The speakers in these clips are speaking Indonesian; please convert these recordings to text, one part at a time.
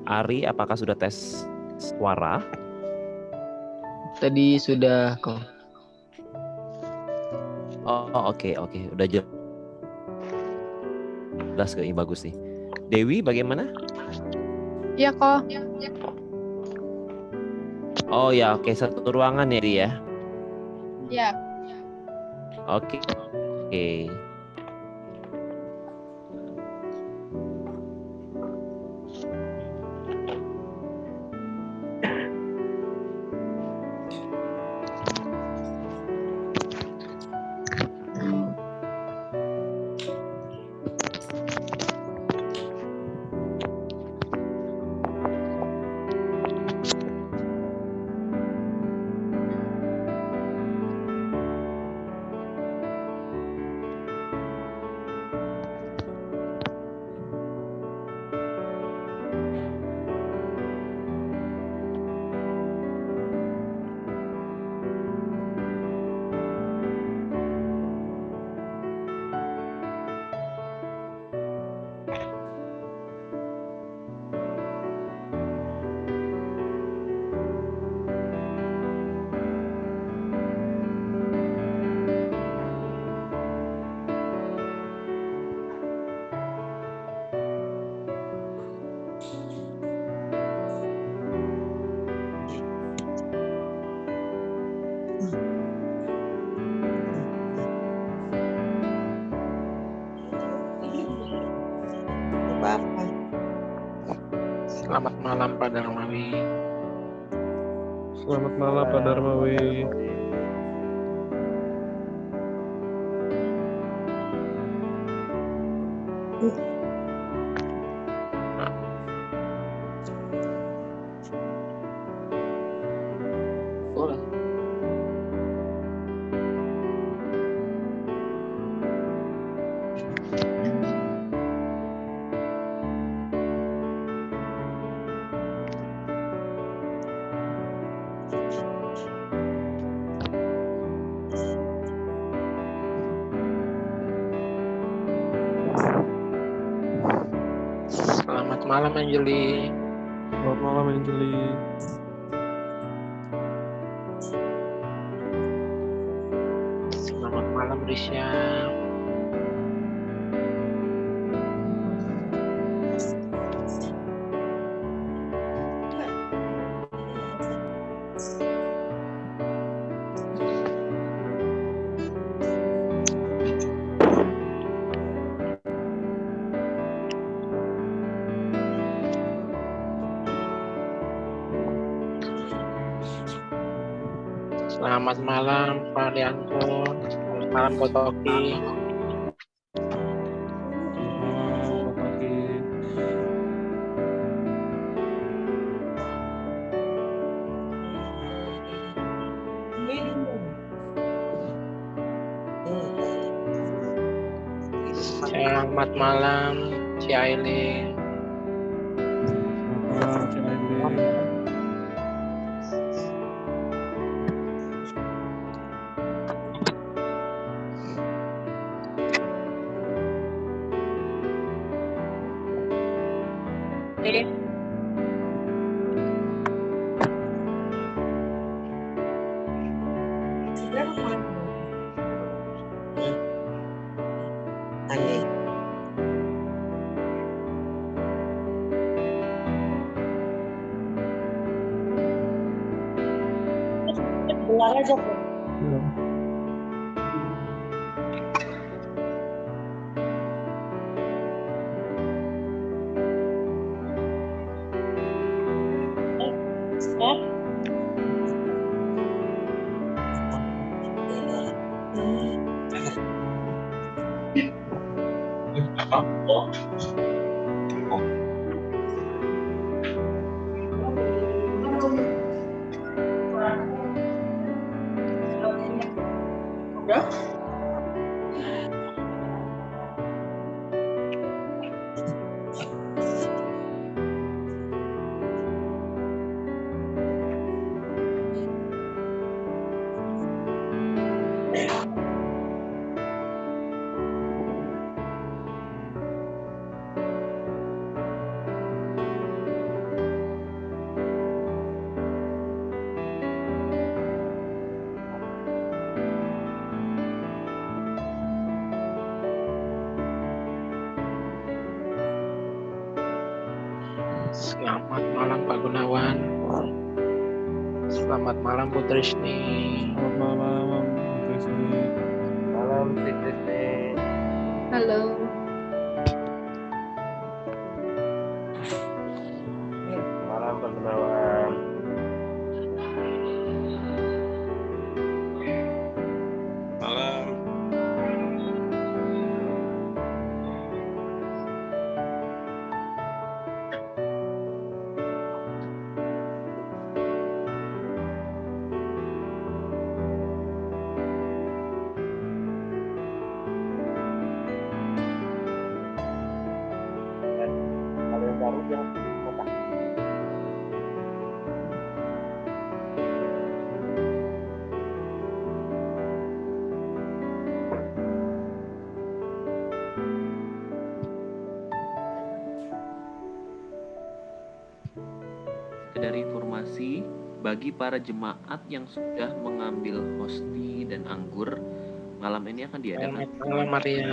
Ari, apakah sudah tes suara? Tadi sudah kok. Oh, oke. Udah jelas kok, bagus nih. Dewi, bagaimana? Iya kok. Oh ya, oke, satu ruangan ya, Di ya. Iya. Oke. Selamat malam Pak Darmawi. Selamat malam Pak Darmawi. Selamat malam Anjeli. Selamat malam Anjeli. Selamat malam Risha. Selamat malam Pak Rianto. Selamat malam Pak Toki. Selamat malam Ci Aileen. Selamat malam Ci Aileen. Keluar aja kok. Selamat malam Pak Gunawan. Selamat malam Bu Trisni. Selamat malam, Bu Trisni. Malam Trisni. Halo. Malam Pak Gunawan. Malam. Ada yang baru yang kotak. Dari informasi bagi para jemaat yang sudah mengambil hosti dan anggur, malam ini akan diadakan. Selamat malam Maria.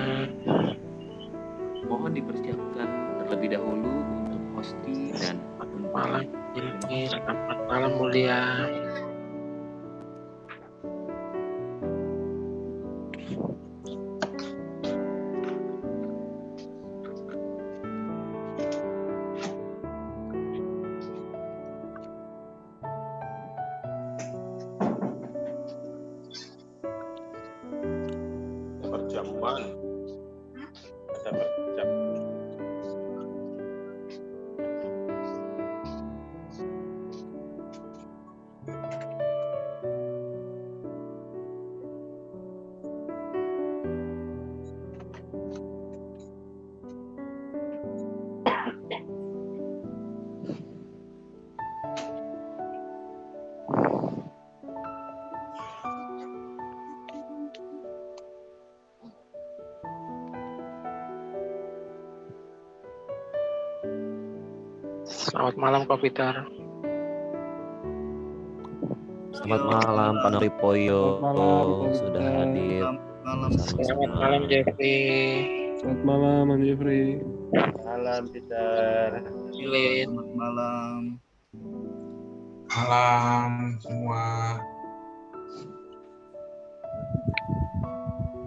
Mohon dipersiapkan terlebih dahulu untuk hosti dan Selamat malam Ilmi. Selamat malam Mulia. Perjamuan. Ada perjam. Selamat malam Kak Peter. selamat malam Pak Noripoyo Selamat malam, Pak sudah Peter. hadir Malam. bersama-sama. Selamat malam Jeffrey. Selamat malam, Mas Jeffrey. Malam Peter. Lilin. Selamat malam. Malam semua.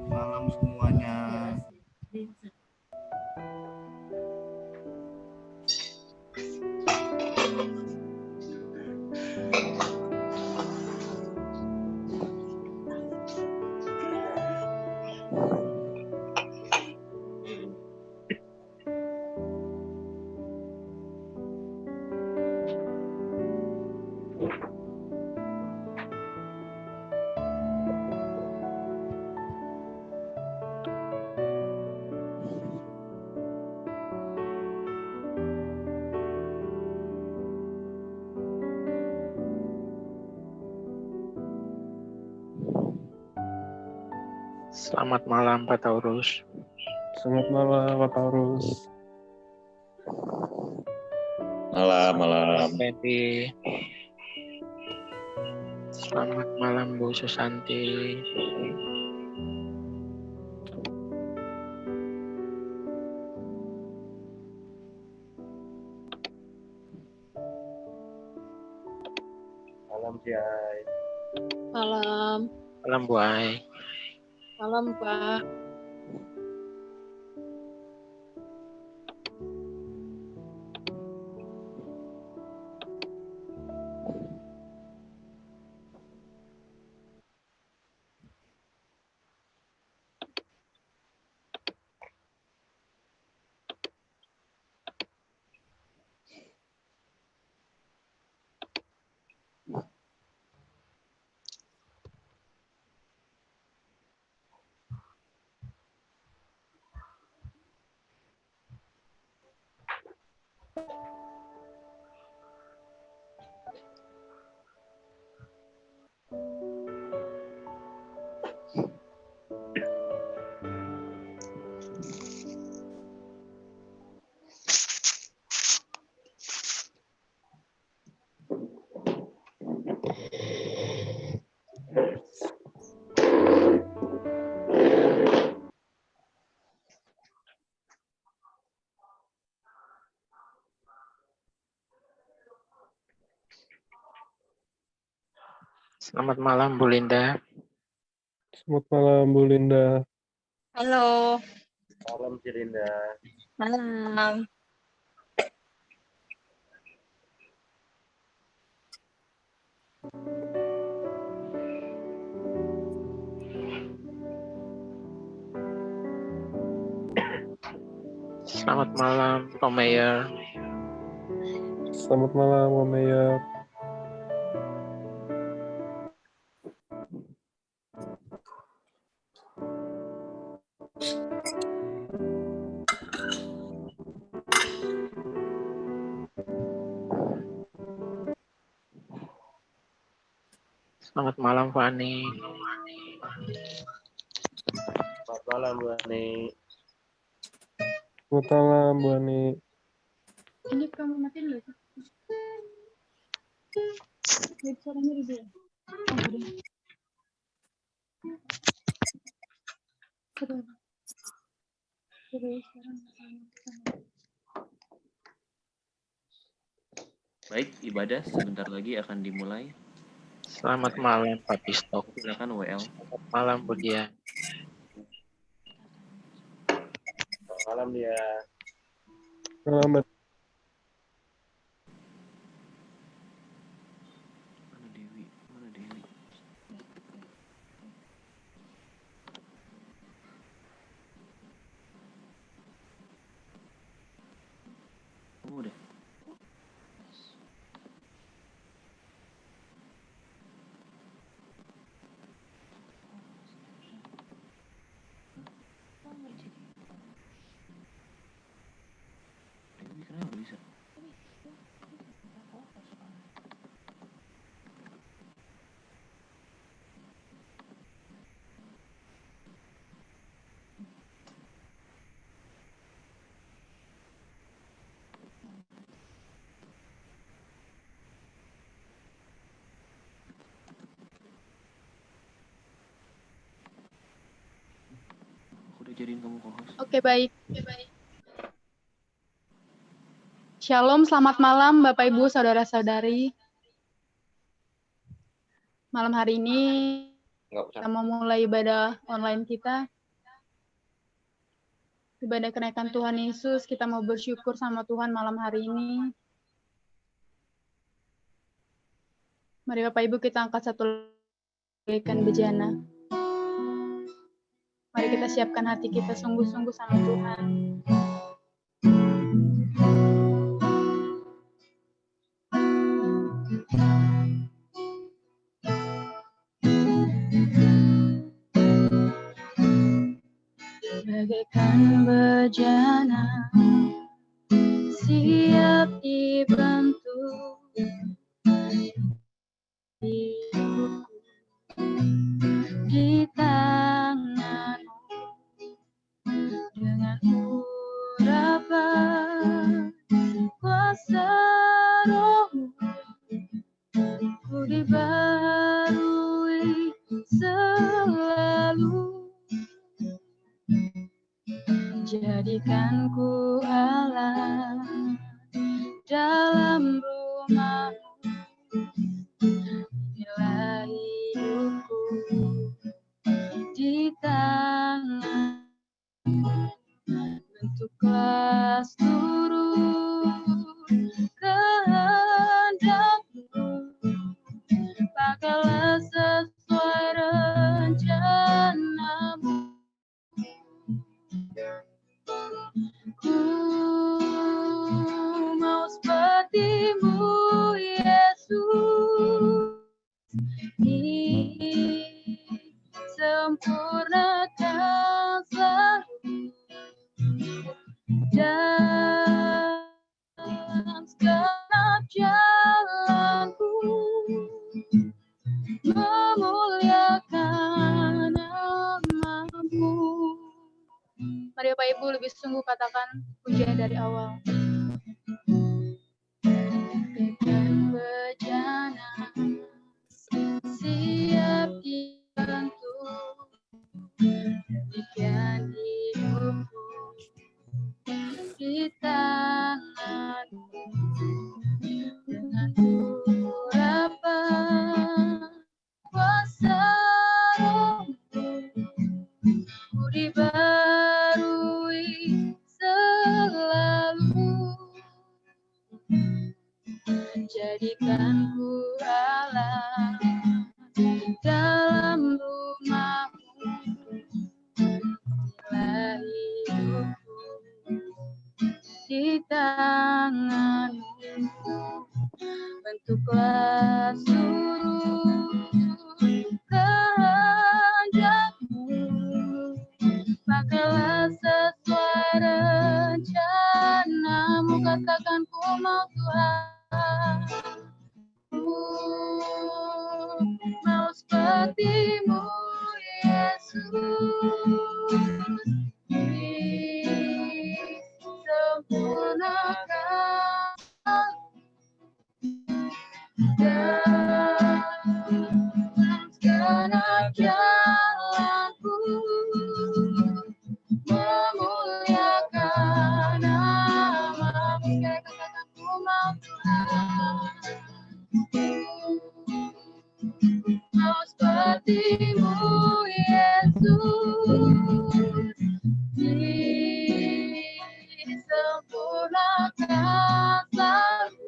Malam semuanya. Selamat malam Pak Taurus. Selamat malam, Pak Taurus. Malam. Betty. Selamat malam Bu Susanti. Malam Jai. Malam. Malam Bu Ai. Malam, Pak. Selamat malam, Bu Linda. Selamat malam, Bu Linda. Halo. Malam Cirinda. Malam. Selamat malam, Pak Mayor. Selamat malam, Om Mayor. Selamat malam, Pak Ani. Selamat malam Bu Ani. Selamat malam, Bu Ani. Ini kamu matiin loh. Suaranya di dia. Baik, ibadah sebentar lagi akan dimulai. Selamat malam, Pak Pistok. Silakan WL. Selamat malam, Bu Dia. Selamat malam dia. Malam, Mbak. Mana Dewi? Mana Dewi? Oh, udah. Dewi kenapa bisa? Aku udah jadiin kamu co-host. Oke, baik. Shalom, selamat malam Bapak Ibu, Saudara-saudari. Malam hari ini kita mau mulai ibadah online kita. Ibadah kenaikan Tuhan Yesus, kita mau bersyukur sama Tuhan malam hari ini. Mari Bapak Ibu kita angkat satu ikan bejana. Mari kita siapkan hati kita sungguh-sungguh sama Tuhan. Bagaikan bejana siap dibentuk hidupku di tangan-Mu dengan urapan kuasa Roh-Mu, ku dibarui selalu. Jadikan ku Allah dalam rumah-Mu, inilah hidupku di tangan. Bentuklah seluruh kehendak-Mu, pakailah sesuai rencana-Mu. Ku mau seperti-Mu, Yesus, disempurnakan selalu dalam segenap jalanku, memuliakan nama-Mu. Mari Bapak Ibu lebih sungguh katakan pujian dari awal. Bagaikan bejana siap dibentuk, demikian hidupku di tangan-Mu dengan urapan selalu. Jadikan ku Allah dalam rumahmu, inilah hidupku di tanganmu. Bentuklah seluruh kehendakmu, pakailah sesuai rencanamu. Katakan ku mau Tuhan, mau sepertimu Yesus, disempurnakan dalam segenap jalanku, memuliakan namamu. Katakan ku mau Tuhan, mau sepertimu Yesus, disempurnakan selalu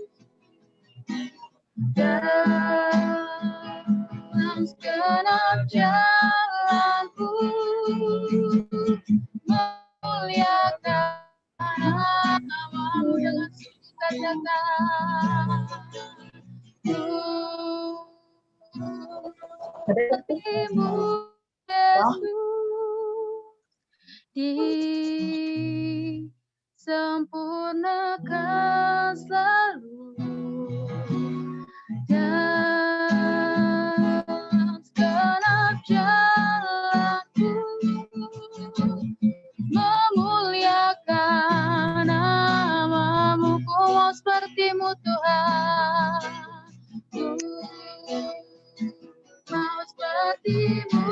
dalam segenap jalanku, memuliakan namamu. Dengan sukacita sepertimu Yesus, disempurnakan selalu dalam segenap jalanku, memuliakan namamu. Ku mau sepertimu Tuhan, mau sepertimu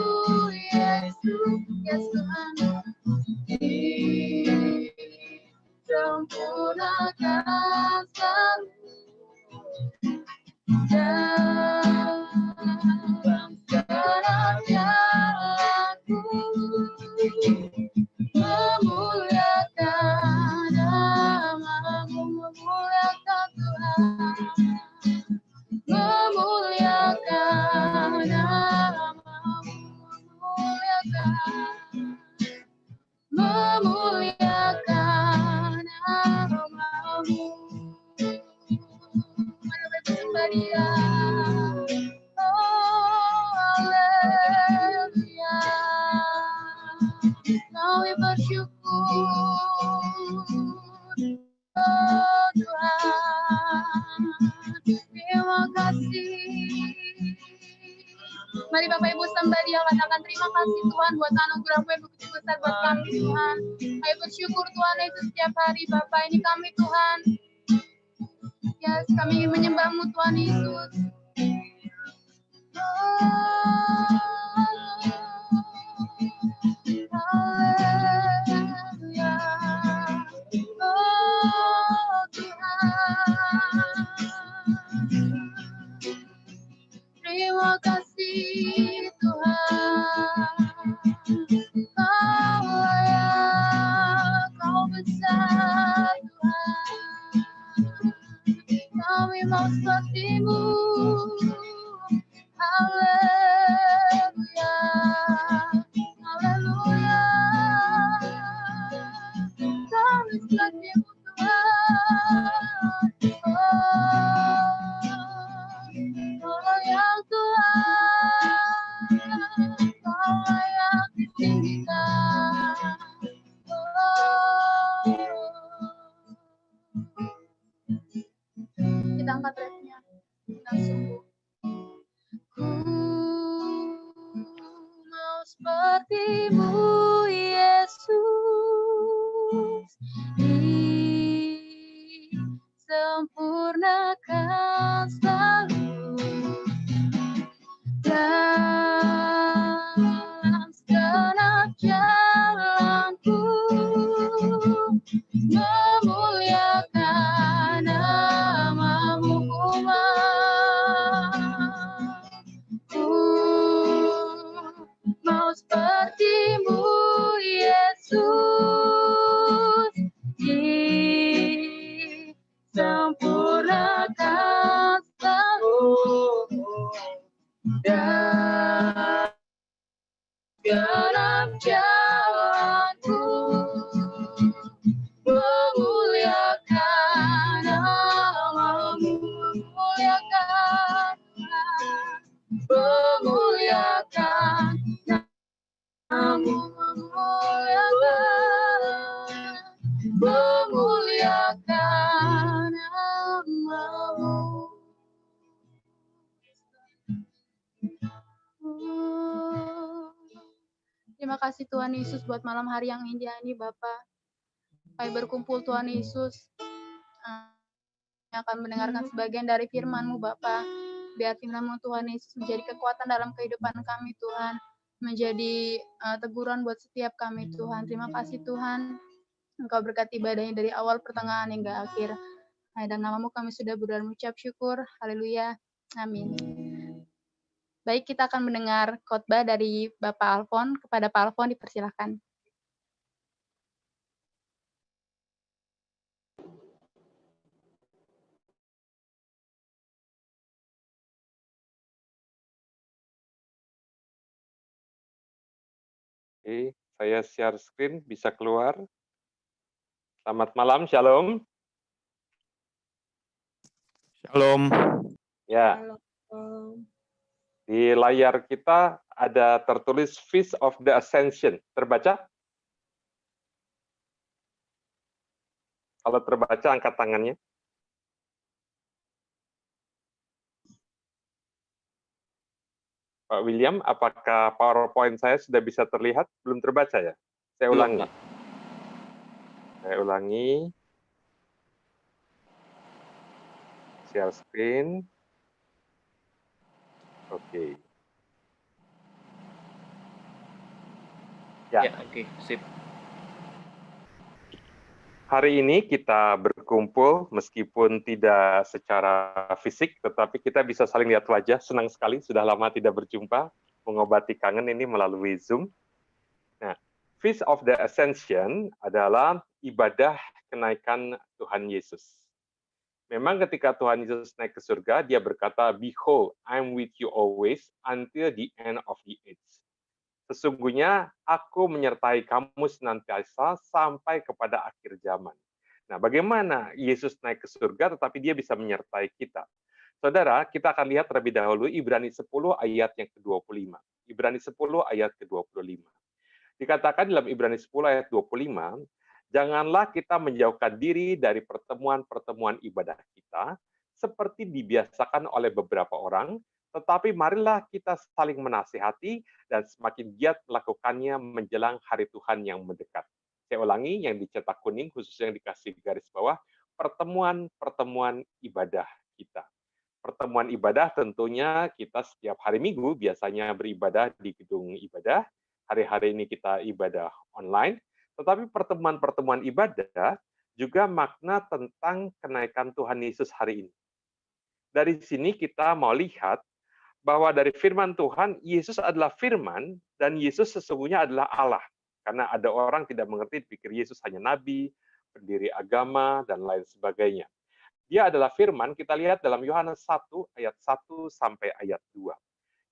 Yesus, Tuhan, disempurnakan selalu dalam segenap jalanku, memuliakan namamu, memuliakan Tuhan, memuliakan namamu, memuliakan namamu. Maria, oh haleluya, kami bersyukur, oh Tuhan, terima kasih. Mari Bapak Ibu sembah Dia, katakan terima kasih Tuhan buat anugerah-Mu yang begitu besar buat kami Tuhan. Kami bersyukur Tuhan itu setiap hari Bapak ini kami Tuhan. Ya, kami ingin menyembah-Mu Tuhan Yesus. Haleluya. Oh Tuhan, terima kasih Tuhan. Kau layak, Kau besar Tuhan. Kami mau sepertimu. Haleluya, haleluya. Kami sepertimu Tuhan. Kau layak Tuhan, Kau layak ditinggikan. Kita angkat refnya dengan sungguh. Ku mau sepertimu Yesus, disempurnakan selalu dalam segenap jalanku, memuliakan namamu. Ku Terima kasih Tuhan Yesus buat malam hari yang indah ini Bapa. Kami berkumpul Tuhan Yesus yang akan mendengarkan sebagian dari firman-Mu Bapa. Biar firman-Mu Tuhan Yesus menjadi kekuatan dalam kehidupan kami Tuhan. Menjadi teguran buat setiap kami Tuhan. Terima kasih Tuhan. Engkau berkati ibadahnya dari awal pertengahan hingga akhir. Dalam nama-Mu kami sudah berdoa mengucap syukur. Haleluya. Amin. Baik, kita akan mendengar khotbah dari Bapak Alfon. Kepada Pak Alfon dipersilakan. Oke, saya share screen, bisa keluar. Selamat malam, Shalom. Shalom. Ya, di layar kita ada tertulis Feast of the Ascension. Terbaca? Kalau terbaca, angkat tangannya. Pak William, apakah PowerPoint saya sudah bisa terlihat? Belum terbaca ya? Saya Belum, ulangi. Pak. Saya ulangi. Share screen. Oke. Ya. Ya, oke, sip. Hari ini kita berkumpul meskipun tidak secara fisik, tetapi kita bisa saling lihat wajah. Senang sekali, sudah lama tidak berjumpa, mengobati kangen ini melalui Zoom. Nah, Feast of the Ascension adalah ibadah kenaikan Tuhan Yesus. Memang ketika Tuhan Yesus naik ke surga, dia berkata, "Behold, I'm with you always until the end of the age." Sesungguhnya aku menyertai kamu senantiasa sampai kepada akhir zaman. Nah, bagaimana Yesus naik ke surga tetapi dia bisa menyertai kita? Saudara, kita akan lihat terlebih dahulu Ibrani 10 ayat yang ke-25. Ibrani 10 ayat ke-25. Dikatakan dalam Ibrani 10 ayat 25, janganlah kita menjauhkan diri dari pertemuan-pertemuan ibadah kita, seperti dibiasakan oleh beberapa orang, tetapi marilah kita saling menasihati dan semakin giat melakukannya menjelang hari Tuhan yang mendekat. Saya ulangi, yang dicetak kuning, khususnya yang dikasih garis bawah, pertemuan-pertemuan ibadah kita. Pertemuan ibadah tentunya kita setiap hari Minggu biasanya beribadah di gedung ibadah. Hari-hari ini kita ibadah online. Tetapi pertemuan-pertemuan ibadah juga makna tentang kenaikan Tuhan Yesus hari ini. Dari sini kita mau lihat bahwa dari firman Tuhan, Yesus adalah firman, dan Yesus sesungguhnya adalah Allah. Karena ada orang tidak mengerti, pikir Yesus hanya nabi, pendiri agama, dan lain sebagainya. Dia adalah firman, kita lihat dalam Yohanes 1, ayat 1 sampai ayat 2.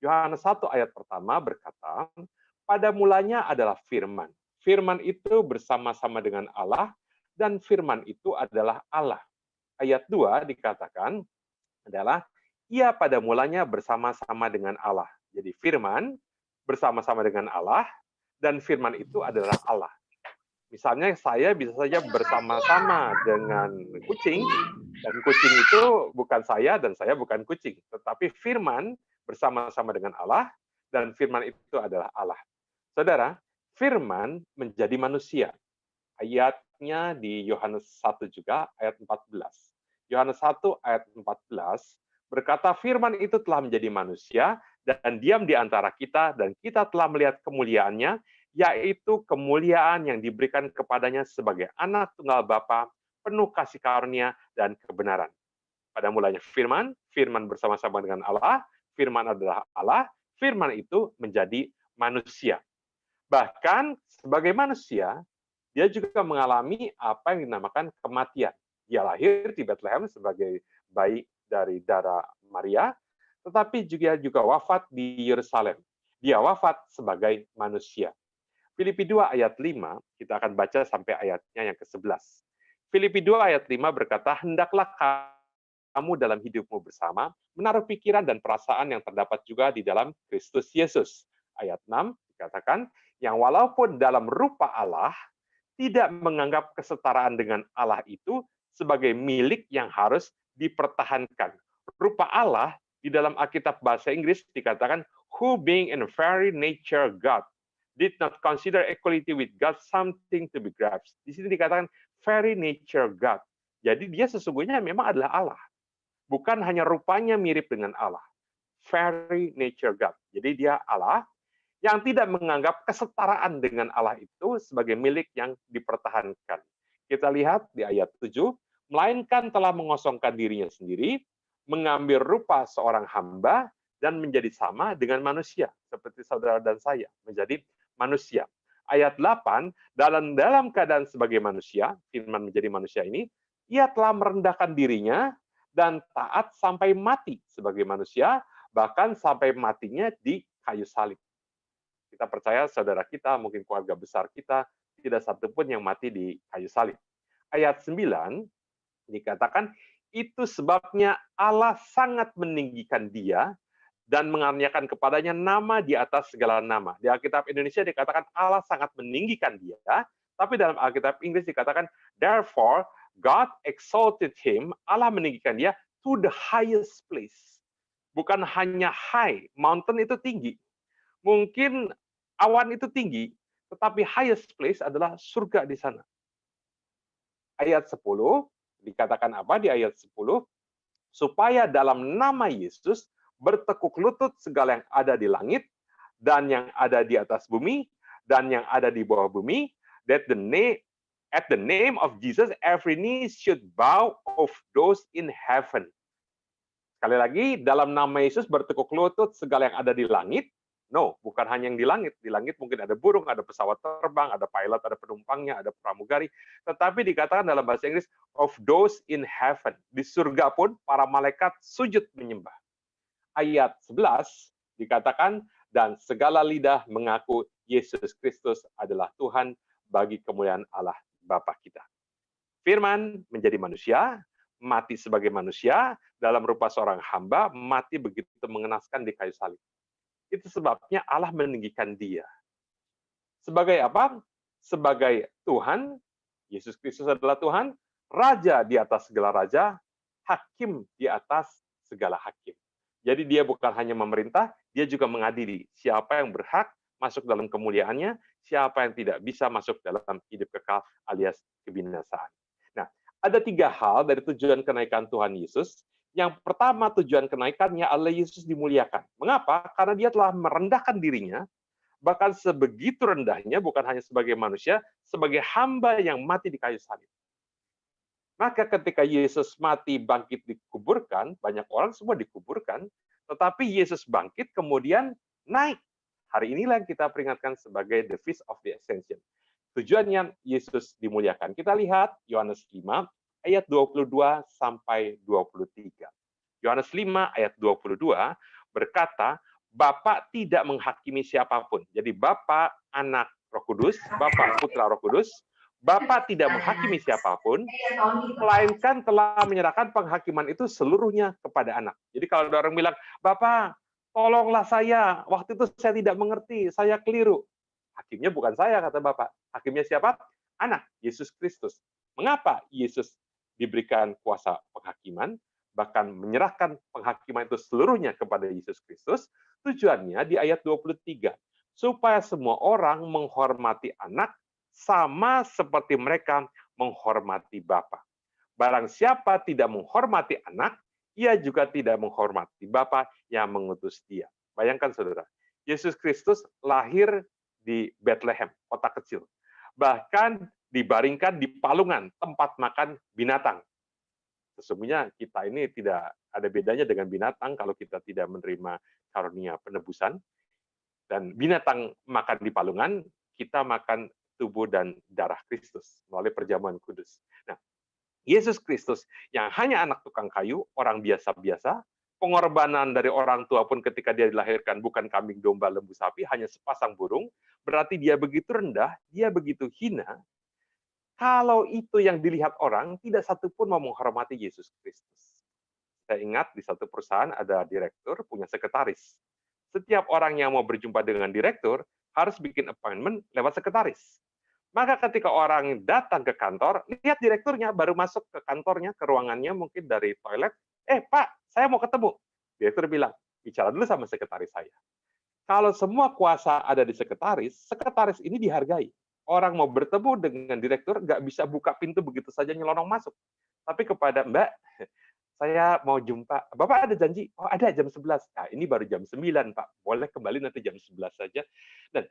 Yohanes 1 ayat pertama berkata, pada mulanya adalah firman. Firman itu bersama-sama dengan Allah, dan firman itu adalah Allah. Ayat 2 dikatakan adalah, ia pada mulanya bersama-sama dengan Allah. Jadi firman bersama-sama dengan Allah, dan firman itu adalah Allah. Misalnya saya bisa saja bersama-sama dengan kucing, dan kucing itu bukan saya, dan saya bukan kucing. Tetapi firman bersama-sama dengan Allah, dan firman itu adalah Allah. Saudara, firman menjadi manusia. Ayatnya di Yohanes 1 juga, ayat 14. Yohanes 1 ayat 14, berkata, firman itu telah menjadi manusia dan diam di antara kita, dan kita telah melihat kemuliaannya, yaitu kemuliaan yang diberikan kepadanya sebagai anak tunggal Bapa, penuh kasih karunia dan kebenaran. Pada mulanya firman, firman bersama-sama dengan Allah, firman adalah Allah, firman itu menjadi manusia. Bahkan sebagai manusia, dia juga mengalami apa yang dinamakan kematian. Dia lahir di Bethlehem sebagai bayi dari darah Maria, tetapi juga wafat di Yerusalem. Dia wafat sebagai manusia. Filipi 2 ayat 5, kita akan baca sampai ayatnya yang ke-11. Filipi 2 ayat 5 berkata, hendaklah kamu dalam hidupmu bersama, menaruh pikiran dan perasaan yang terdapat juga di dalam Kristus Yesus. Ayat 6 dikatakan, yang walaupun dalam rupa Allah, tidak menganggap kesetaraan dengan Allah itu sebagai milik yang harus dipertahankan. Rupa Allah di dalam Alkitab bahasa Inggris dikatakan, who being in very nature God. did not consider equality with God something to be grasped. Di sini dikatakan very nature God. Jadi dia sesungguhnya memang adalah Allah. Bukan hanya rupanya mirip dengan Allah. Very nature God. Jadi dia Allah yang tidak menganggap kesetaraan dengan Allah itu sebagai milik yang dipertahankan. Kita lihat di ayat 7, melainkan telah mengosongkan dirinya sendiri, mengambil rupa seorang hamba, dan menjadi sama dengan manusia, seperti saudara dan saya, menjadi manusia. Ayat 8, dalam keadaan sebagai manusia, firman menjadi manusia ini, ia telah merendahkan dirinya dan taat sampai mati sebagai manusia, bahkan sampai matinya di kayu salib. Kita percaya saudara kita, mungkin keluarga besar kita, tidak satupun yang mati di kayu salib. Ayat 9, dikatakan, itu sebabnya Allah sangat meninggikan dia, dan mengaruniakan kepadanya nama di atas segala nama. Di Alkitab Indonesia dikatakan Allah sangat meninggikan dia, tapi dalam Alkitab Inggris dikatakan, therefore God exalted him, Allah meninggikan dia to the highest place. Bukan hanya high, mountain itu tinggi. Mungkin awan itu tinggi, tetapi highest place adalah surga di sana. Ayat 10, dikatakan apa di ayat 10? Supaya dalam nama Yesus, bertekuk lutut segala yang ada di langit, dan yang ada di atas bumi, dan yang ada di bawah bumi, that at the name of Jesus, every knee should bow of those in heaven. Sekali lagi, dalam nama Yesus bertekuk lutut segala yang ada di langit. No, bukan hanya yang di langit. Di langit mungkin ada burung, ada pesawat terbang, ada pilot, ada penumpangnya, ada pramugari. Tetapi dikatakan dalam bahasa Inggris, of those in heaven. Di surga pun, para malaikat sujud menyembah. Ayat 11 dikatakan, dan segala lidah mengaku Yesus Kristus adalah Tuhan bagi kemuliaan Allah Bapa kita. Firman menjadi manusia, mati sebagai manusia, dalam rupa seorang hamba, mati begitu mengenaskan di kayu salib. Itu sebabnya Allah meninggikan dia. Sebagai apa? Sebagai Tuhan, Yesus Kristus adalah Tuhan, Raja di atas segala raja, Hakim di atas segala hakim. Jadi dia bukan hanya memerintah, dia juga mengadili siapa yang berhak masuk dalam kemuliaannya, siapa yang tidak bisa masuk dalam hidup kekal alias kebinasaan. Nah, ada 3 hal dari tujuan kenaikan Tuhan Yesus. Yang pertama, tujuan kenaikannya adalah Yesus dimuliakan. Mengapa? Karena dia telah merendahkan dirinya, bahkan sebegitu rendahnya, bukan hanya sebagai manusia, sebagai hamba yang mati di kayu salib. Maka ketika Yesus mati, bangkit, dikuburkan, banyak orang semua dikuburkan, tetapi Yesus bangkit, kemudian naik. Hari inilah yang kita peringatkan sebagai the Feast of the Ascension. Tujuannya Yesus dimuliakan. Kita lihat Yohanes 5, ayat 22 sampai 23. Yohanes 5, ayat 22 berkata, Bapa tidak menghakimi siapapun. Jadi Bapa, Anak, Roh Kudus, Bapa, Putra, Roh Kudus, Bapa tidak menghakimi siapapun, melainkan telah menyerahkan penghakiman itu seluruhnya kepada anak. Jadi kalau ada orang bilang, Bapak, tolonglah saya, waktu itu saya tidak mengerti, saya keliru. Hakimnya bukan saya, kata Bapak. Hakimnya siapa? Anak, Yesus Kristus. Mengapa Yesus diberikan kuasa penghakiman, bahkan menyerahkan penghakiman itu seluruhnya kepada Yesus Kristus? Tujuannya di ayat 23, supaya semua orang menghormati anak, sama seperti mereka menghormati Bapa. Barang siapa tidak menghormati anak, ia juga tidak menghormati Bapa yang mengutus dia. Bayangkan saudara, Yesus Kristus lahir di Bethlehem, kota kecil. Bahkan dibaringkan di palungan, tempat makan binatang. Sesungguhnya kita ini tidak ada bedanya dengan binatang kalau kita tidak menerima karunia penebusan. Dan binatang makan di palungan, kita makan tubuh dan darah Kristus melalui perjamuan kudus. Nah, Yesus Kristus yang hanya anak tukang kayu, orang biasa-biasa, pengorbanan dari orang tua pun ketika dia dilahirkan bukan kambing, domba, lembu, sapi, hanya sepasang burung, berarti dia begitu rendah, dia begitu hina. Kalau itu yang dilihat orang, tidak satupun mau menghormati Yesus Kristus. Saya ingat di satu perusahaan ada direktur punya sekretaris. Setiap orang yang mau berjumpa dengan direktur harus bikin appointment lewat sekretaris. Maka ketika orang datang ke kantor, lihat direkturnya baru masuk ke kantornya, ke ruangannya mungkin dari toilet, Pak, saya mau ketemu. Direktur bilang, bicara dulu sama sekretaris saya. Kalau semua kuasa ada di sekretaris, sekretaris ini dihargai. Orang mau bertemu dengan direktur, nggak bisa buka pintu begitu saja nyelonong masuk. Tapi kepada Mbak, saya mau jumpa. Bapak ada janji? Oh, ada jam 11. Nah, ini baru jam 9, Pak. Boleh kembali nanti jam 11 saja. Dan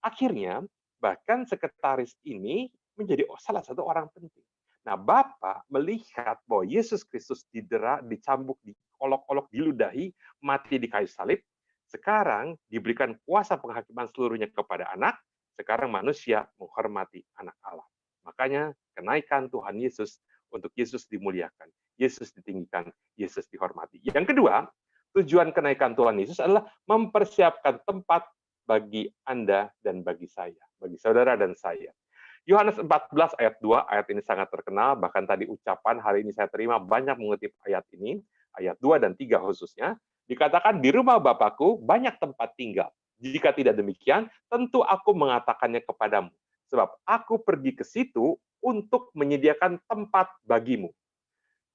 akhirnya, bahkan sekretaris ini menjadi salah satu orang penting. Nah, Bapak melihat bahwa Yesus Kristus didera, dicambuk, diolok-olok, diludahi, mati di kayu salib. Sekarang diberikan kuasa penghakiman seluruhnya kepada anak. Sekarang manusia menghormati anak Allah. Makanya kenaikan Tuhan Yesus untuk Yesus dimuliakan, Yesus ditinggikan, Yesus dihormati. Yang kedua, tujuan kenaikan Tuhan Yesus adalah mempersiapkan tempat bagi Anda dan bagi saya, bagi saudara dan saya. Yohanes 14 ayat 2, ayat ini sangat terkenal, bahkan tadi ucapan hari ini saya terima banyak mengutip ayat ini, ayat 2 dan 3 khususnya, dikatakan di rumah Bapakku banyak tempat tinggal. Jika tidak demikian, tentu aku mengatakannya kepadamu. Sebab aku pergi ke situ untuk menyediakan tempat bagimu.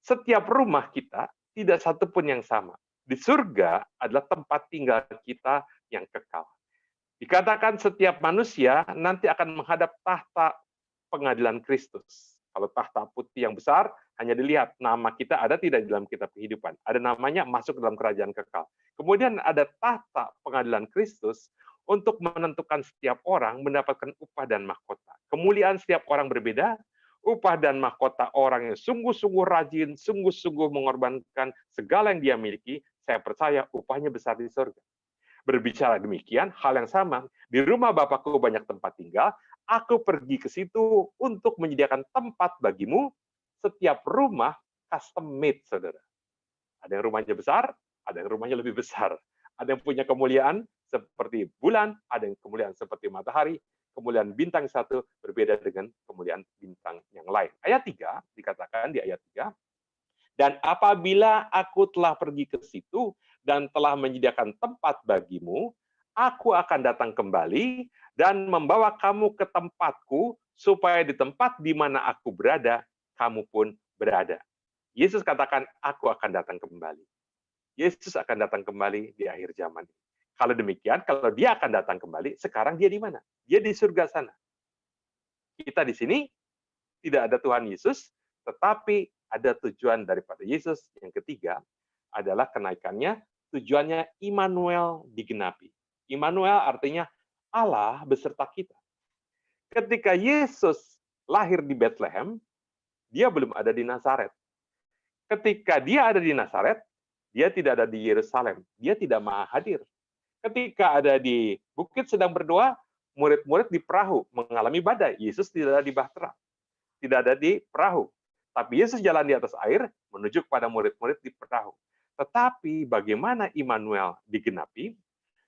Setiap rumah kita tidak satu pun yang sama. Di surga adalah tempat tinggal kita yang kekal. Dikatakan setiap manusia nanti akan menghadap tahta pengadilan Kristus. Kalau tahta putih yang besar, hanya dilihat nama kita ada tidak di dalam kitab kehidupan. Ada namanya masuk dalam kerajaan kekal. Kemudian ada tahta pengadilan Kristus untuk menentukan setiap orang mendapatkan upah dan mahkota. Kemuliaan setiap orang berbeda, upah dan mahkota orang yang sungguh-sungguh rajin, sungguh-sungguh mengorbankan segala yang dia miliki, saya percaya upahnya besar di surga. Berbicara demikian, hal yang sama, di rumah Bapakku banyak tempat tinggal, aku pergi ke situ untuk menyediakan tempat bagimu. Setiap rumah custom made, saudara. Ada yang rumahnya besar, ada yang rumahnya lebih besar. Ada yang punya kemuliaan seperti bulan, ada yang kemuliaan seperti matahari, kemuliaan bintang satu berbeda dengan kemuliaan bintang yang lain. Ayat 3, dikatakan di ayat 3, dan apabila aku telah pergi ke situ dan telah menyediakan tempat bagimu, aku akan datang kembali dan membawa kamu ke tempatku, supaya di tempat di mana aku berada, kamu pun berada. Yesus katakan, aku akan datang kembali. Yesus akan datang kembali di akhir zaman. Kalau demikian, kalau dia akan datang kembali, sekarang dia di mana? Dia di surga sana. Kita di sini tidak ada Tuhan Yesus, tetapi ada tujuan daripada Yesus. Yang ketiga adalah kenaikannya, tujuannya Immanuel digenapi. Immanuel artinya Allah beserta kita. Ketika Yesus lahir di Bethlehem, dia belum ada di Nazaret. Ketika dia ada di Nazaret, dia tidak ada di Yerusalem. Dia tidak maha hadir. Ketika ada di bukit sedang berdoa, murid-murid di perahu mengalami badai. Yesus tidak ada di bahtera. Tidak ada di perahu. Tapi Yesus jalan di atas air menuju kepada murid-murid di perahu. Tetapi bagaimana Immanuel digenapi?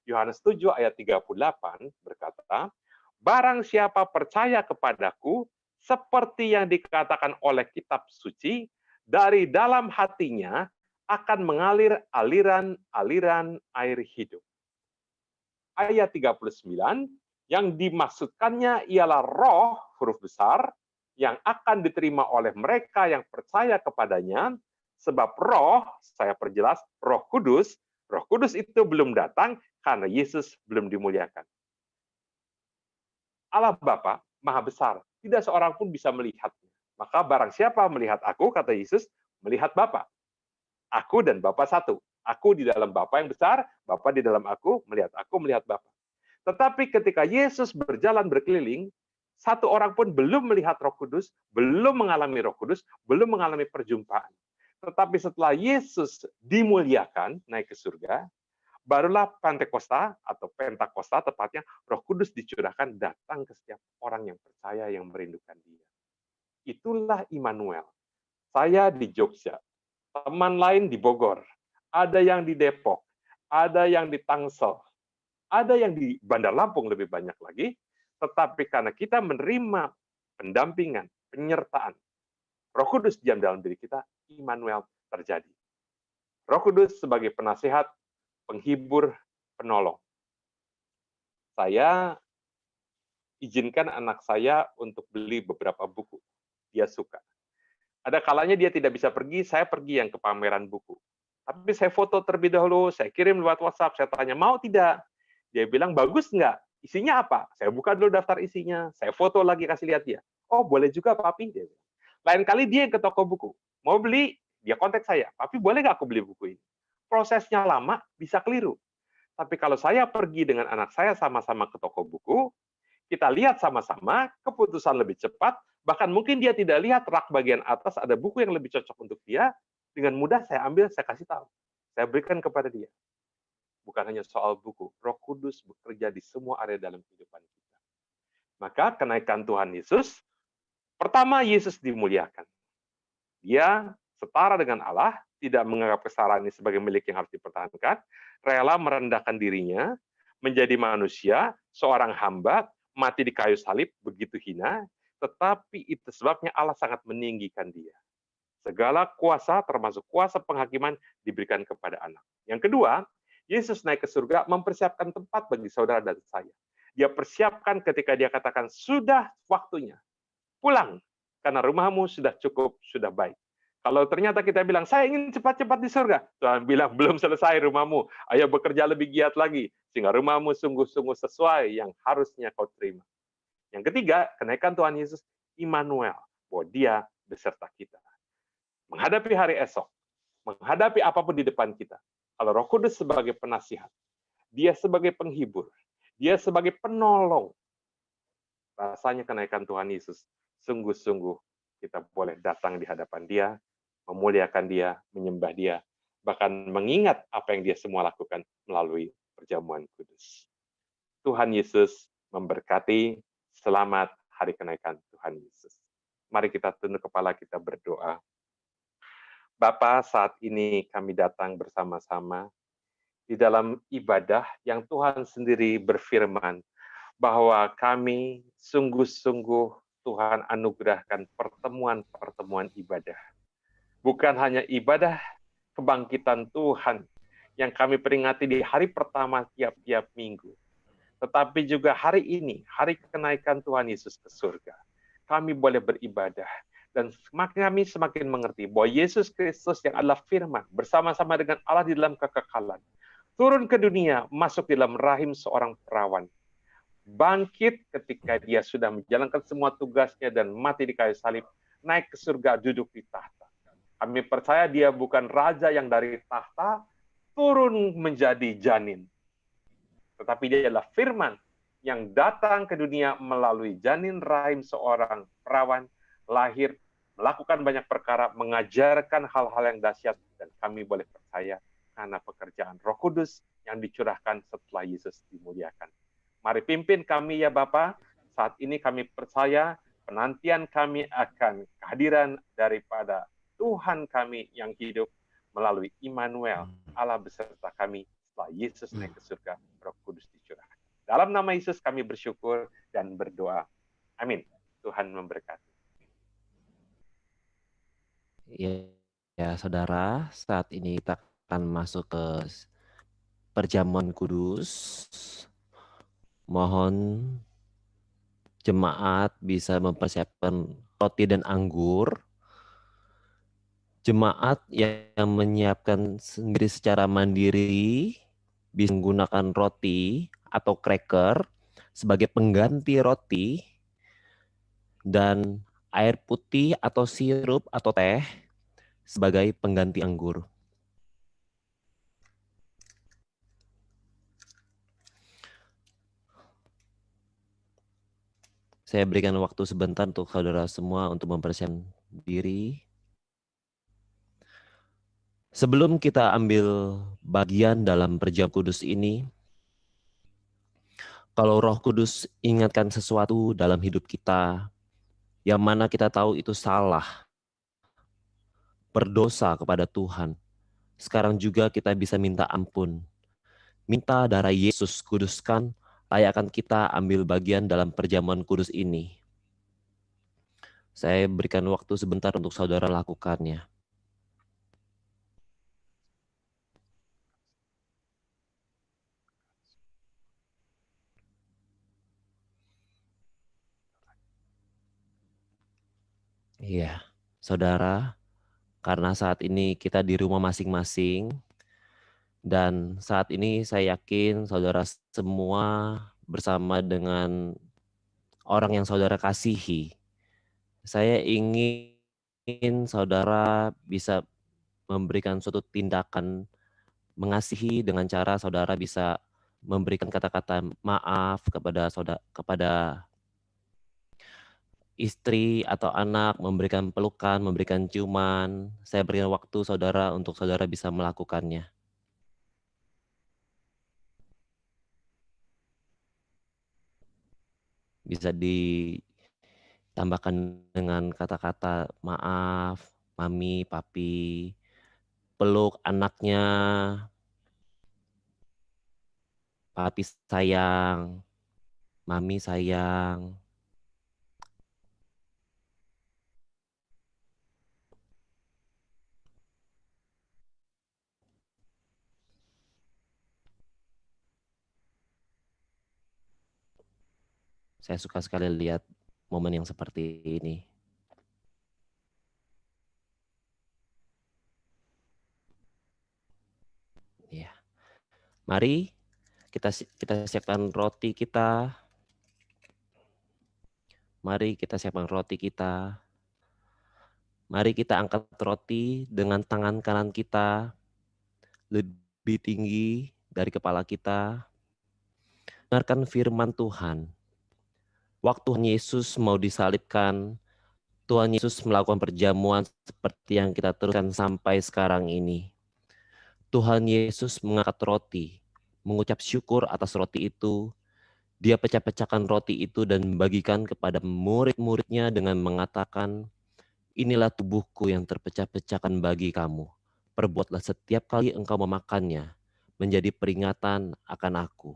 Yohanes 7 ayat 38 berkata, barang siapa percaya kepadaku, seperti yang dikatakan oleh kitab suci, dari dalam hatinya akan mengalir aliran-aliran air hidup. Ayat 39, yang dimaksudkannya ialah roh, huruf besar, yang akan diterima oleh mereka yang percaya kepadanya, sebab roh, saya perjelas, roh kudus itu belum datang karena Yesus belum dimuliakan. Allah Bapa maha besar, tidak seorang pun bisa melihatnya. Maka barang siapa melihat aku, kata Yesus, melihat Bapa. Aku dan Bapa satu. Aku di dalam Bapa yang besar, Bapa di dalam aku, melihat Bapa. Tetapi ketika Yesus berjalan berkeliling, satu orang pun belum melihat Roh Kudus, belum mengalami Roh Kudus, belum mengalami perjumpaan. Tetapi setelah Yesus dimuliakan, naik ke surga, barulah Pentakosta atau Pentakosta tepatnya Roh Kudus dicurahkan datang ke setiap orang yang percaya, yang merindukan Dia. Itulah Immanuel. Saya di Jogja, teman lain di Bogor, ada yang di Depok, ada yang di Tangsel, ada yang di Bandar Lampung lebih banyak lagi, tetapi karena kita menerima pendampingan, penyertaan, Roh Kudus diam dalam diri kita, Immanuel terjadi. Roh Kudus sebagai penasihat, penghibur, penolong. Saya izinkan anak saya untuk beli beberapa buku. Dia suka. Ada kalanya dia tidak bisa pergi, saya pergi yang ke pameran buku. Tapi saya foto terlebih dahulu, saya kirim lewat WhatsApp, saya tanya, mau tidak? Dia bilang, bagus nggak? Isinya apa? Saya buka dulu daftar isinya, saya foto lagi kasih lihat dia. Oh, boleh juga Papi. Dia bilang. Lain kali dia ke toko buku, mau beli, dia kontak saya, Papi boleh nggak aku beli buku ini? Prosesnya lama, bisa keliru. Tapi kalau saya pergi dengan anak saya sama-sama ke toko buku, kita lihat sama-sama, keputusan lebih cepat, bahkan mungkin dia tidak lihat rak bagian atas ada buku yang lebih cocok untuk dia, dengan mudah saya ambil, saya kasih tahu. Saya berikan kepada dia. Bukan hanya soal buku, Roh Kudus bekerja di semua area dalam kehidupan kita. Maka kenaikan Tuhan Yesus, pertama Yesus dimuliakan. Dia setara dengan Allah, tidak menganggap kesetaraan ini sebagai milik yang harus dipertahankan, rela merendahkan dirinya, menjadi manusia, seorang hamba, mati di kayu salib, begitu hina, tetapi itu sebabnya Allah sangat meninggikan dia. Segala kuasa, termasuk kuasa penghakiman, diberikan kepada anak. Yang kedua, Yesus naik ke surga, mempersiapkan tempat bagi saudara dan saya. Dia persiapkan ketika dia katakan, sudah waktunya, pulang, karena rumahmu sudah cukup, sudah baik. Kalau ternyata kita bilang, saya ingin cepat-cepat di surga, Tuhan bilang, belum selesai rumahmu, ayo bekerja lebih giat lagi, sehingga rumahmu sungguh-sungguh sesuai yang harusnya kau terima. Yang ketiga, kenaikan Tuhan Yesus, Immanuel, bahwa dia beserta kita. Menghadapi hari esok, menghadapi apapun di depan kita, kalau Roh Kudus sebagai penasihat, dia sebagai penghibur, dia sebagai penolong, rasanya kenaikan Tuhan Yesus, sungguh-sungguh kita boleh datang di hadapan dia, memuliakan dia, menyembah dia, bahkan mengingat apa yang dia semua lakukan melalui perjamuan kudus. Tuhan Yesus memberkati, selamat hari kenaikan Tuhan Yesus. Mari kita tunduk kepala, kita berdoa. Bapa, saat ini kami datang bersama-sama di dalam ibadah yang Tuhan sendiri berfirman bahwa kami sungguh-sungguh Tuhan anugerahkan pertemuan-pertemuan ibadah. Bukan hanya ibadah kebangkitan Tuhan yang kami peringati di hari pertama tiap-tiap minggu, tetapi juga hari ini, hari kenaikan Tuhan Yesus ke surga. Kami boleh beribadah. Dan kami semakin mengerti bahwa Yesus Kristus yang adalah firman bersama-sama dengan Allah di dalam kekekalan turun ke dunia, masuk di dalam rahim seorang perawan, bangkit ketika dia sudah menjalankan semua tugasnya dan mati di kayu salib, naik ke surga, duduk di tahta. Kami percaya dia bukan raja yang dari tahta turun menjadi janin, tetapi dia adalah firman yang datang ke dunia melalui janin rahim seorang perawan, lahir, melakukan banyak perkara, mengajarkan hal-hal yang dahsyat, dan kami boleh percaya karena pekerjaan Roh Kudus yang dicurahkan setelah Yesus dimuliakan. Mari pimpin kami ya Bapa. Saat ini kami percaya penantian kami akan kehadiran daripada Tuhan kami yang hidup melalui Immanuel, Allah beserta kami setelah Yesus naik ke surga, Roh Kudus dicurahkan. Dalam nama Yesus kami bersyukur dan berdoa. Amin. Tuhan memberkati. Ya, saudara, saat ini kita akan masuk ke perjamuan kudus. Mohon jemaat bisa mempersiapkan roti dan anggur. Jemaat yang menyiapkan sendiri secara mandiri bisa menggunakan roti atau cracker sebagai pengganti roti, dan air putih atau sirup atau teh sebagai pengganti anggur. Saya berikan waktu sebentar untuk saudara semua untuk mempersiapkan diri. Sebelum kita ambil bagian dalam perjamuan kudus ini, kalau Roh Kudus ingatkan sesuatu dalam hidup kita, yang mana kita tahu itu salah, berdosa kepada Tuhan, sekarang juga kita bisa minta ampun. Minta darah Yesus kuduskan, layakkan kita ambil bagian dalam perjamuan kudus ini. Saya berikan waktu sebentar untuk saudara lakukannya. Iya, saudara, karena saat ini kita di rumah masing-masing, Dan saat ini saya yakin saudara semua bersama dengan orang yang saudara kasihi. Saya ingin saudara bisa memberikan suatu tindakan mengasihi dengan cara saudara bisa memberikan kata-kata maaf kepada istri atau anak, memberikan pelukan, memberikan ciuman. Saya berikan waktu saudara untuk saudara bisa melakukannya. Bisa ditambahkan dengan kata-kata maaf, mami, papi, peluk anaknya, papi sayang, mami sayang. Saya suka sekali lihat momen yang seperti ini. Ya. Mari kita siapkan roti kita. Mari kita siapkan roti kita. Mari kita angkat roti dengan tangan kanan kita lebih tinggi dari kepala kita. Dengarkan firman Tuhan. Waktu Yesus mau disalibkan, Tuhan Yesus melakukan perjamuan seperti yang kita teruskan sampai sekarang ini. Tuhan Yesus mengangkat roti, mengucap syukur atas roti itu. Dia pecah-pecahkan roti itu dan membagikan kepada murid-muridnya dengan mengatakan, inilah tubuhku yang terpecah-pecahkan bagi kamu. Perbuatlah setiap kali engkau memakannya, menjadi peringatan akan aku.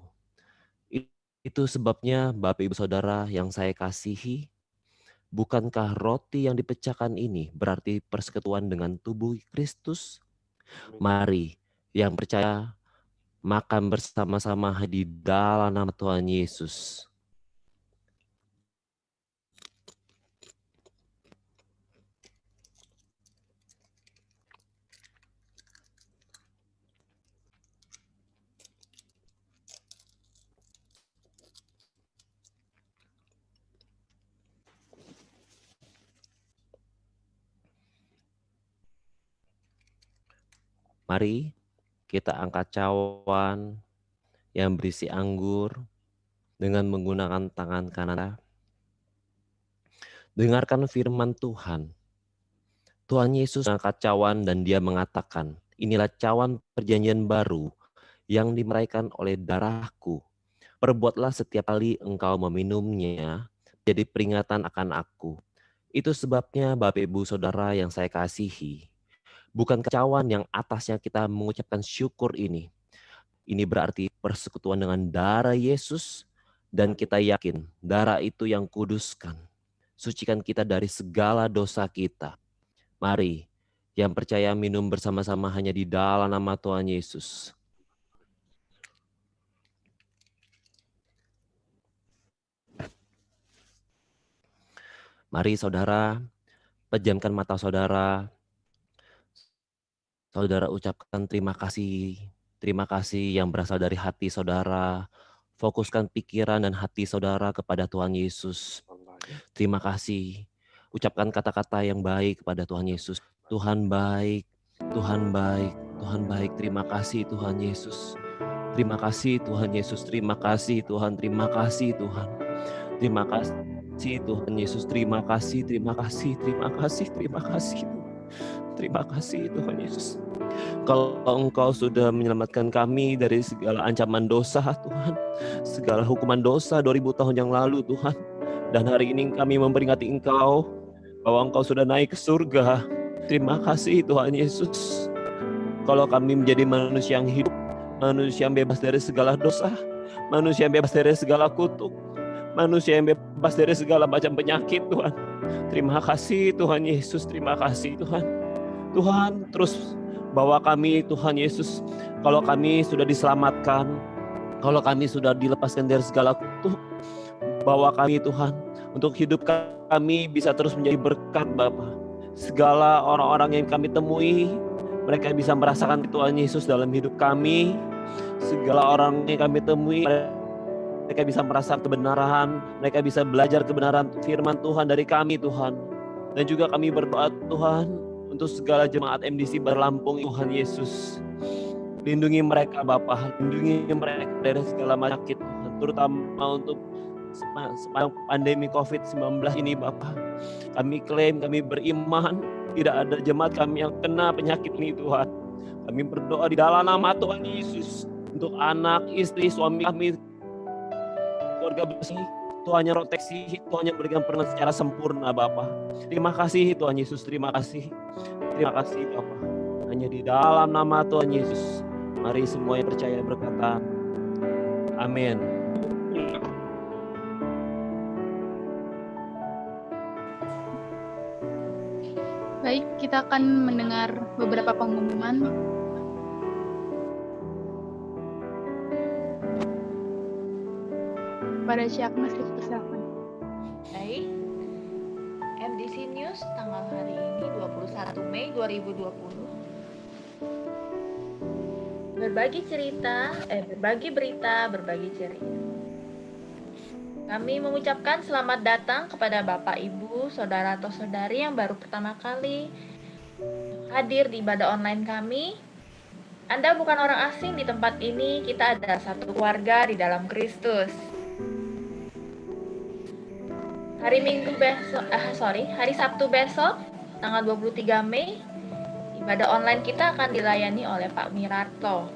Itu sebabnya Bapak Ibu Saudara yang saya kasihi, bukankah roti yang dipecahkan ini berarti persekutuan dengan tubuh Kristus? Mari yang percaya makan bersama-sama di dalam nama Tuhan Yesus. Mari kita angkat cawan yang berisi anggur dengan menggunakan tangan kanan. Dengarkan firman Tuhan. Tuhan Yesus mengangkat cawan dan dia mengatakan, inilah cawan perjanjian baru yang dimuraikan oleh darahku. Perbuatlah setiap kali engkau meminumnya, jadi peringatan akan aku. Itu sebabnya Bapak Ibu Saudara yang saya kasihi, bukan cawan yang atasnya kita mengucapkan syukur ini. Ini berarti persekutuan dengan darah Yesus dan kita yakin darah itu yang kuduskan. Sucikan kita dari segala dosa kita. Mari yang percaya minum bersama-sama hanya di dalam nama Tuhan Yesus. Mari saudara, pejamkan mata saudara. Saudara ucapkan terima kasih yang berasal dari hati saudara. Fokuskan pikiran dan hati saudara kepada Tuhan Yesus. Terima kasih. Ucapkan kata-kata yang baik kepada Tuhan Yesus. Tuhan baik, Tuhan baik, Tuhan baik. Terima kasih Tuhan Yesus. Terima kasih Tuhan Yesus. Terima kasih Tuhan. Terima kasih Tuhan. Terima kasih Tuhan Yesus. Terima kasih, terima kasih, terima kasih, terima kasih. Terima kasih Tuhan Yesus. Kalau Engkau sudah menyelamatkan kami dari segala ancaman dosa Tuhan, segala hukuman dosa 2000 tahun yang lalu Tuhan, dan hari ini kami memperingati Engkau bahwa Engkau sudah naik ke surga. Terima kasih Tuhan Yesus. Kalau kami menjadi manusia yang hidup, manusia yang bebas dari segala dosa, manusia yang bebas dari segala kutuk, manusia yang bebas dari segala macam penyakit Tuhan. Terima kasih Tuhan Yesus, terima kasih Tuhan. Tuhan terus bawa kami Tuhan Yesus. Kalau kami sudah diselamatkan, kalau kami sudah dilepaskan dari segala kutuk, bawa kami Tuhan untuk hidup kami bisa terus menjadi berkat Bapa. Segala orang-orang yang kami temui, mereka bisa merasakan Tuhan Yesus dalam hidup kami. Segala orang yang kami temui, mereka bisa merasakan kebenaran, mereka bisa belajar kebenaran firman Tuhan dari kami, Tuhan. Dan juga kami berdoa, Tuhan, untuk segala jemaat MDC Lampung, Tuhan Yesus. Lindungi mereka, Bapa. Lindungi mereka dari segala penyakit, Tuhan. Terutama untuk sepanjang pandemi COVID-19 ini, Bapa. Kami klaim, kami beriman, tidak ada jemaat kami yang kena penyakit ini, Tuhan. Kami berdoa di dalam nama Tuhan Yesus. Untuk anak, istri, suami kami, keluarga bersih, Tuhan yang proteksi, Tuhan yang berikan perlindungan secara sempurna, Bapa. Terima kasih Tuhan Yesus, terima kasih. Terima kasih Bapa. Hanya di dalam nama Tuhan Yesus, mari semua yang percaya berkata, amin. Baik, kita akan mendengar beberapa pengumuman. Pada Syaknas dipersilakan. Baik, MDC News tanggal hari ini 21 Mei 2020. Berbagi berita, berbagi cerita. Kami mengucapkan selamat datang kepada Bapak, Ibu, Saudara atau Saudari yang baru pertama kali hadir di ibadah online kami. Anda bukan orang asing di tempat ini, kita adalah satu keluarga di dalam Kristus. Hari Sabtu besok, tanggal 23 Mei, ibadah online kita akan dilayani oleh Pak Mirarto.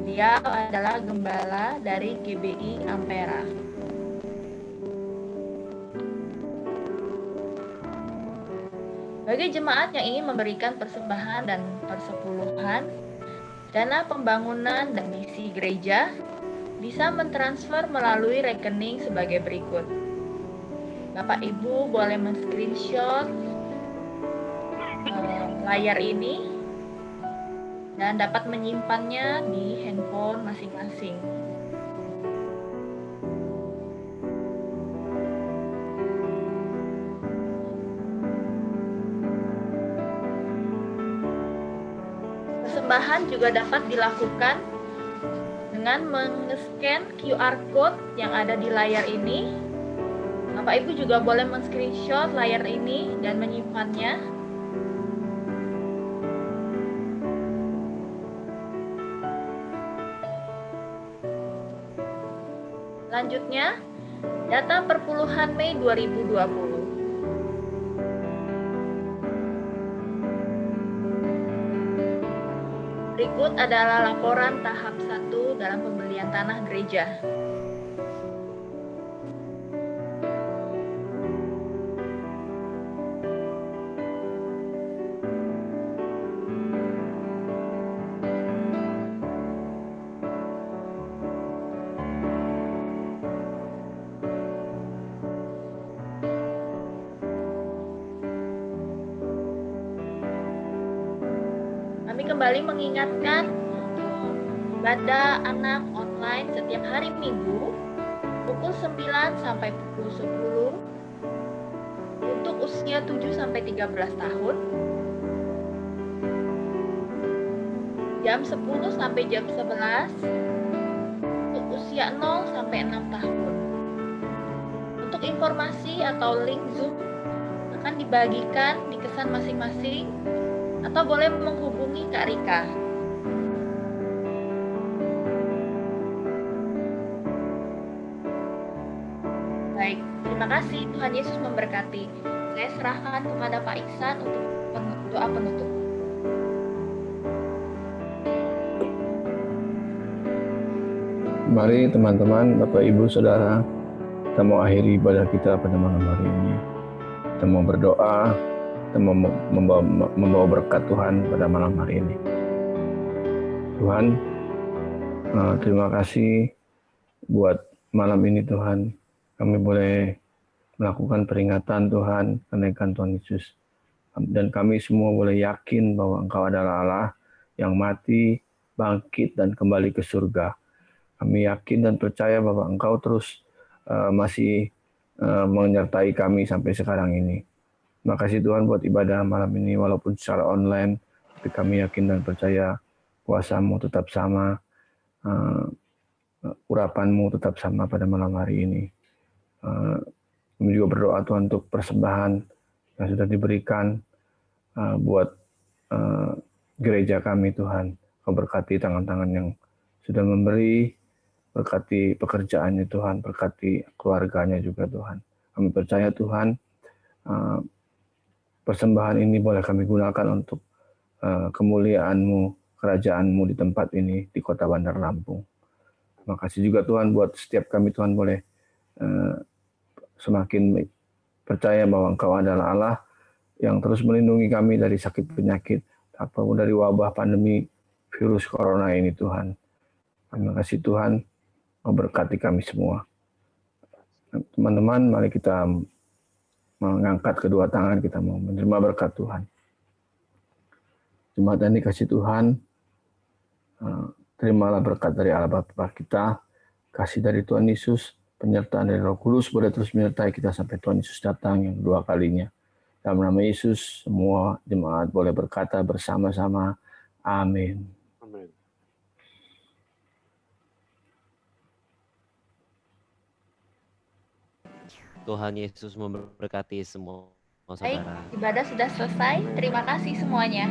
Beliau adalah gembala dari GBI Ampera. Bagi jemaat yang ingin memberikan persembahan dan persepuluhan, dana pembangunan dan misi gereja, bisa mentransfer melalui rekening sebagai berikut. Bapak Ibu boleh men-screenshot layar ini dan dapat menyimpannya di handphone masing-masing. Persembahan juga dapat dilakukan dengan men-scan QR code yang ada di layar ini. Bapak Ibu juga boleh men-screenshot layar ini dan menyimpannya. Selanjutnya, data perpuluhan Mei 2020. Berikut adalah laporan tahap 1 dalam pembelian tanah gereja. Kami kembali mengingatkan ibadah anak online setiap hari Minggu pukul 9 sampai pukul 10 untuk usia 7 sampai 13 tahun, jam 10 sampai jam 11 untuk usia 0 sampai 6 tahun. Untuk informasi atau link Zoom akan dibagikan di kesan masing-masing atau boleh menghubungi Kak Rika. Baik, terima kasih. Tuhan Yesus memberkati. Saya serahkan kepada Pak Iksan untuk doa penutup. Mari teman-teman, Bapak Ibu Saudara, kita mau akhiri ibadah kita pada malam hari ini. Kita mau berdoa, kita membawa berkat Tuhan pada malam hari ini. Tuhan, terima kasih buat malam ini Tuhan. Kami boleh melakukan peringatan Tuhan, kenaikan Tuhan Yesus. Dan kami semua boleh yakin bahwa Engkau adalah Allah yang mati, bangkit, dan kembali ke surga. Kami yakin dan percaya bahwa Engkau terus masih menyertai kami sampai sekarang ini. Terima kasih Tuhan buat ibadah malam ini walaupun secara online, tapi kami yakin dan percaya kuasa-Mu tetap sama, urapan-Mu tetap sama pada malam hari ini. Kami juga berdoa Tuhan untuk persembahan yang sudah diberikan buat gereja kami Tuhan. Kau berkati tangan-tangan yang sudah memberi, berkati pekerjaannya Tuhan, berkati keluarganya juga Tuhan. Kami percaya Tuhan, persembahan ini boleh kami gunakan untuk kemuliaan-Mu, kerajaan-Mu di tempat ini, di kota Bandar Lampung. Terima kasih juga Tuhan buat setiap kami Tuhan boleh semakin percaya bahwa Engkau adalah Allah yang terus melindungi kami dari sakit penyakit, apapun dari wabah pandemi virus corona ini Tuhan. Terima kasih Tuhan, memberkati kami semua. Teman-teman, mari kita mengangkat kedua tangan, kita mau menerima berkat Tuhan. Jemaat yang dikasih Tuhan, terimalah berkat dari Allah Bapa kita, kasih dari Tuhan Yesus, penyertaan dari Roh Kudus boleh terus menyertai kita sampai Tuhan Yesus datang yang kedua kalinya. Dalam nama Yesus, semua jemaat boleh berkata bersama-sama, amin. Amin. Tuhan Yesus memberkati semua Baik, saudara. ibadah sudah selesai. Terima kasih semuanya.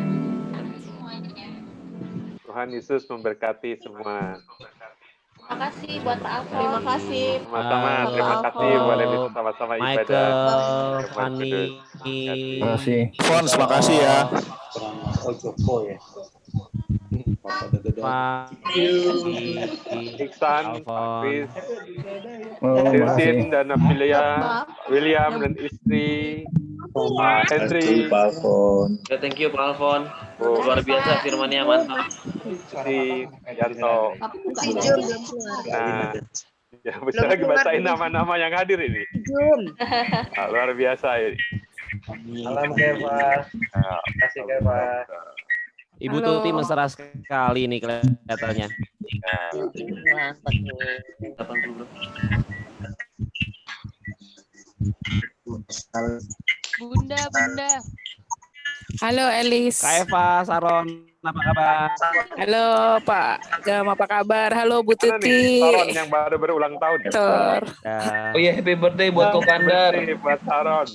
Tuhan Yesus memberkati semua. Terima kasih buat Pak Alfon. Terima kasih. Sama-sama, terima kasih boleh bersama-sama ibadah. Michael, Tuhan Fanny, Kudus. Terima kasih. Fons, makasih ya. Pak, Iksan, Alfon. Chris, Terima kasih. Sirsin, dan Amelia, William dan istri, Henry, Thank you Pak Alfon. Bu Luar biasa firmannya, mantap. Siti, Yanto. Nah, ya bisa lagi bacain nama-nama yang hadir ini. Nah, luar biasa ini. Salam Keva. Kasih Keva. Ibu Tuti mesra sekali nih kelihatannya. Bunda. Halo Elis. Kak Eva, Saron, apa kabar? Halo Pak Gam, apa kabar? Halo Bu Mana nih Tuti. Saron yang baru berulang tahun? Tor. Ya. Oh iya, happy birthday buat Kokandar. Happy birthday buat Saron.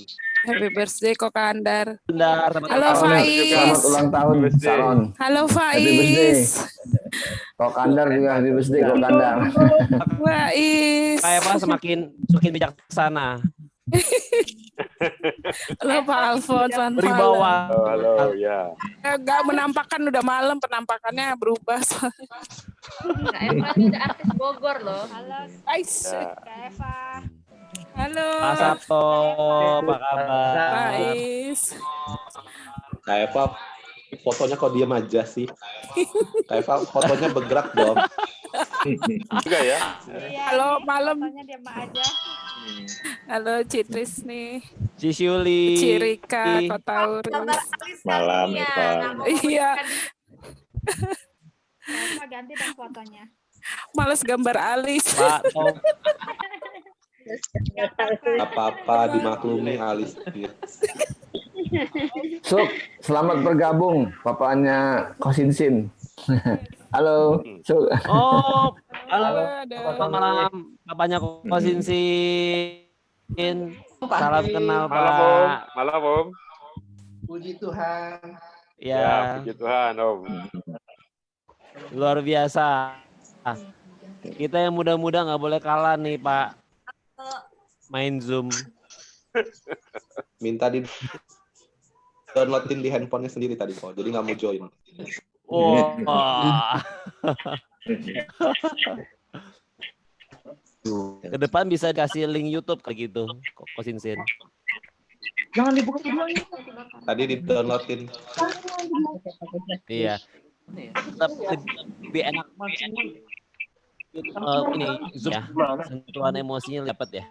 Happy birthday Kokandar. Bundar, Halo Faiz. Selamat ulang tahun, Saron. Halo Happy birthday. Faiz. Kokandar juga happy birthday, Kokandar. Faiz. Kak Eva semakin bijaksana. Halo Pak Alfon, selamat Beribawa. malam. Halo, ya. Gak menampakkan, udah malam penampakannya berubah. Kak Eva ini udah artis Bogor loh. Halo. Faiz. Ya. Kak Eva. Halo. Pak Sabto, apa kabar? Faiz. Kak Eva, fotonya kok diam aja sih? Kak Eva, fotonya bergerak dong. Juga ya. Halo malam. Fotonya dia mah aja. Halo Citris nih. Cisyuli. Cirika, Kotaurus. Malam, Eva. Iya. Eva ganti dong fotonya. Males gambar alis. Pak Tom. Apa-apa dimaklumi Alis. Suk, selamat bergabung, papanya Kosinsin. Halo, Suk. Oh, Halo. selamat malam, papanya Kosinsin. Salam kenal Malam, Om. Pak. Malam, Om. Puji Tuhan. Ya, Puji Tuhan, Om. luar biasa. Kita yang muda-muda nggak boleh kalah nih, Pak. Main Zoom. Minta di downloadin di handphonenya sendiri tadi kok, jadi nggak mau join. Wah. Ke depan bisa kasih link YouTube kayak gitu, Kosinsin. Jangan dibuka dulu. Tadi di downloadin. Iya. Tetap lebih enak. Ini Zoom ya, sentuhan emosinya dapat ya.